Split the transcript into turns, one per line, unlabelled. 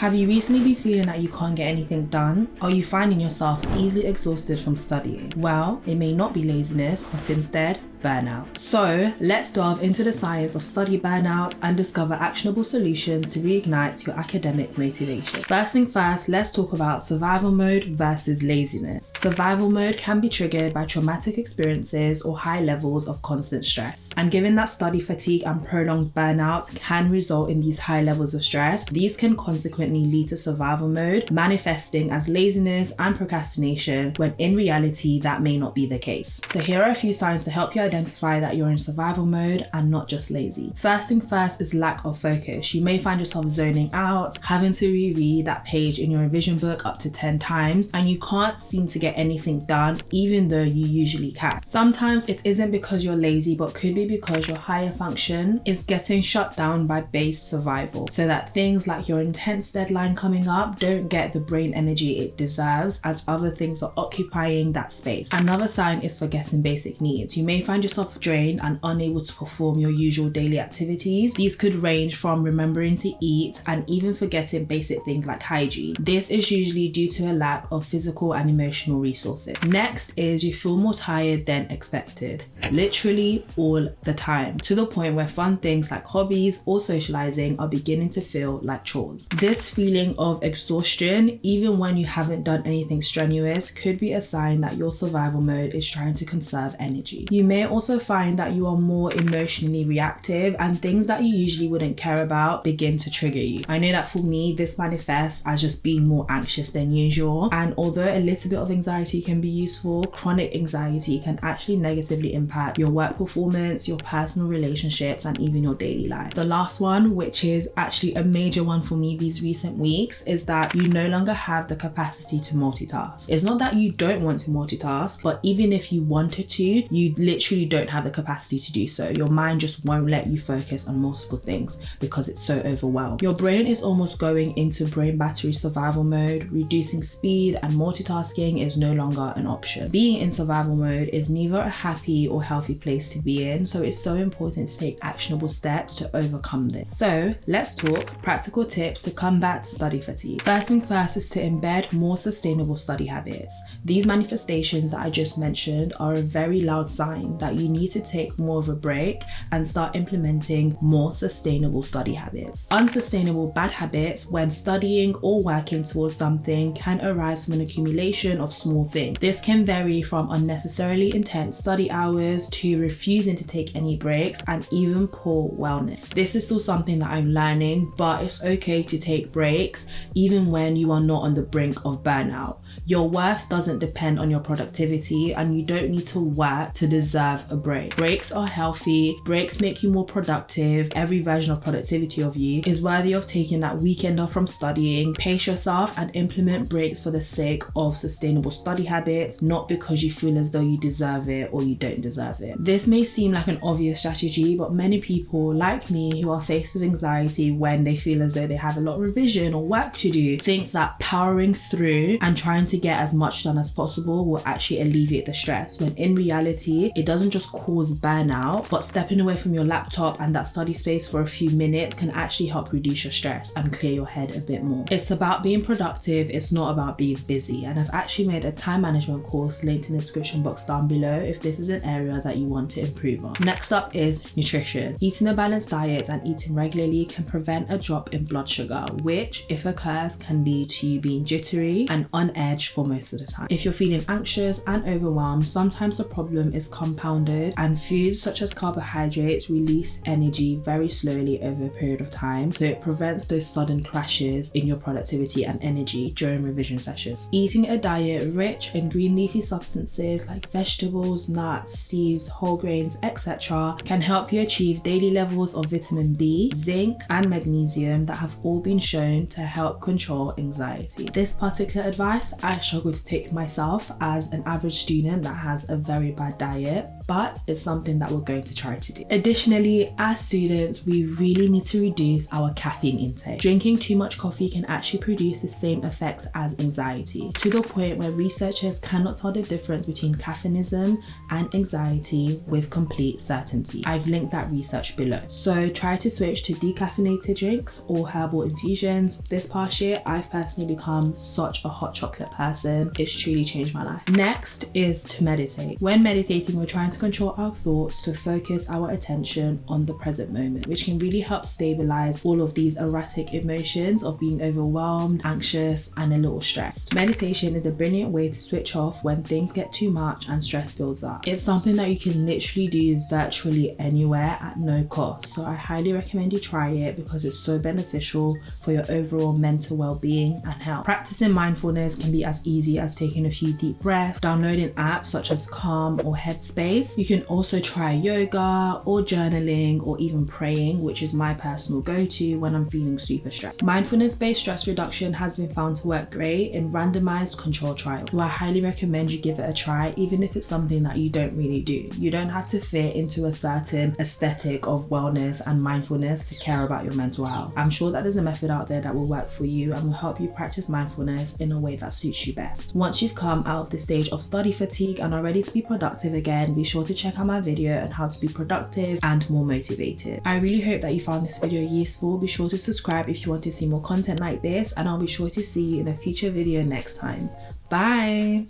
Have you recently been feeling that you can't get anything done? Are you finding yourself easily exhausted from studying? Well, it may not be laziness, but instead burnout. So let's delve into the science of study burnout and discover actionable solutions to reignite your academic motivation. First thing first, let's talk about survival mode versus laziness. Survival mode can be triggered by traumatic experiences or high levels of constant stress. And given that study fatigue and prolonged burnout can result in these high levels of stress, these can consequently lead to survival mode, manifesting as laziness and procrastination, when in reality that may not be the case. So here are a few signs to help you identify that you're in survival mode and not just lazy. First thing first is lack of focus. You may find yourself zoning out, having to reread that page in your revision book up to 10 times, and you can't seem to get anything done even though you usually can. Sometimes it isn't because you're lazy, but could be because your higher function is getting shut down by base survival, so that things like your intense deadline coming up don't get the brain energy it deserves as other things are occupying that space. Another sign is forgetting basic needs. You may find yourself drained and unable to perform your usual daily activities. These could range from remembering to eat and even forgetting basic things like hygiene. This is usually due to a lack of physical and emotional resources. Next is you feel more tired than expected, literally all the time, to the point where fun things like hobbies or socializing are beginning to feel like chores. This feeling of exhaustion, even when you haven't done anything strenuous, could be a sign that your survival mode is trying to conserve energy. You may also find that you are more emotionally reactive and things that you usually wouldn't care about begin to trigger you. I know that for me, this manifests as just being more anxious than usual. And although a little bit of anxiety can be useful, chronic anxiety can actually negatively impact your work performance, your personal relationships, and even your daily life. The last one, which is actually a major one for me these recent weeks, is that you no longer have the capacity to multitask. It's not that you don't want to multitask, but even if you wanted to, you literally don't have the capacity to do so. Your mind just won't let you focus on multiple things because it's so overwhelmed. Your brain is almost going into brain battery survival mode. Reducing speed and multitasking is no longer an option. Being in survival mode is neither a happy or healthy place to be in, so it's so important to take actionable steps to overcome this. So let's talk practical tips to combat study fatigue. First thing first is to embed more sustainable study habits. These manifestations that I just mentioned are a very loud sign that you need to take more of a break and start implementing more sustainable study habits. Unsustainable bad habits when studying or working towards something can arise from an accumulation of small things. This can vary from unnecessarily intense study hours to refusing to take any breaks and even poor wellness. This is still something that I'm learning, but it's okay to take breaks even when you are not on the brink of burnout. Your worth doesn't depend on your productivity, and you don't need to work to deserve a break. Breaks are healthy. Breaks make you more productive. Every version of productivity of you is worthy of taking that weekend off from studying. Pace yourself and implement breaks for the sake of sustainable study habits, not because you feel as though you deserve it or you don't deserve it. This may seem like an obvious strategy, but many people like me who are faced with anxiety when they feel as though they have a lot of revision or work to do think that powering through and trying to get as much done as possible will actually alleviate the stress, when in reality it doesn't just cause burnout, but stepping away from your laptop and that study space for a few minutes can actually help reduce your stress and clear your head a bit more. It's about being productive, it's not about being busy, and I've actually made a time management course linked in the description box down below if this is an area that you want to improve on. Next up is nutrition. Eating a balanced diet and eating regularly can prevent a drop in blood sugar, which if occurs can lead to you being jittery and on edge for most of the time. If you're feeling anxious and overwhelmed, sometimes the problem is compounded, and foods such as carbohydrates release energy very slowly over a period of time, so it prevents those sudden crashes in your productivity and energy during revision sessions. Eating a diet rich in green leafy substances like vegetables, nuts, seeds, whole grains, etc. can help you achieve daily levels of vitamin B, zinc, and magnesium that have all been shown to help control anxiety. This particular advice I struggle to take myself as an average student that has a very bad diet. but it's something that we're going to try to do. Additionally, as students, we really need to reduce our caffeine intake. Drinking too much coffee can actually produce the same effects as anxiety, to the point where researchers cannot tell the difference between caffeineism and anxiety with complete certainty. I've linked that research below. So try to switch to decaffeinated drinks or herbal infusions. This past year, I've personally become such a hot chocolate person. It's truly changed my life. Next is to meditate. When meditating, we're trying to control our thoughts to focus our attention on the present moment, which can really help stabilize all of these erratic emotions of being overwhelmed, anxious, and a little stressed. Meditation is a brilliant way to switch off when things get too much and stress builds up. It's something that you can literally do virtually anywhere at no cost. So I highly recommend you try it because it's so beneficial for your overall mental well-being and health. Practicing mindfulness can be as easy as taking a few deep breaths, downloading apps such as Calm or Headspace. You can also try yoga or journaling or even praying, which is my personal go-to when I'm feeling super stressed. Mindfulness-based stress reduction has been found to work great in randomized control trials. So I highly recommend you give it a try, even if it's something that you don't really do. You don't have to fit into a certain aesthetic of wellness and mindfulness to care about your mental health. I'm sure that there's a method out there that will work for you and will help you practice mindfulness in a way that suits you best. Once you've come out of the stage of study fatigue and are ready to be productive again, be sure to check out my video on how to be productive and more motivated. I really hope that you found this video useful. Be sure to subscribe if you want to see more content like this, and I'll be sure to see you in a future video next time. Bye!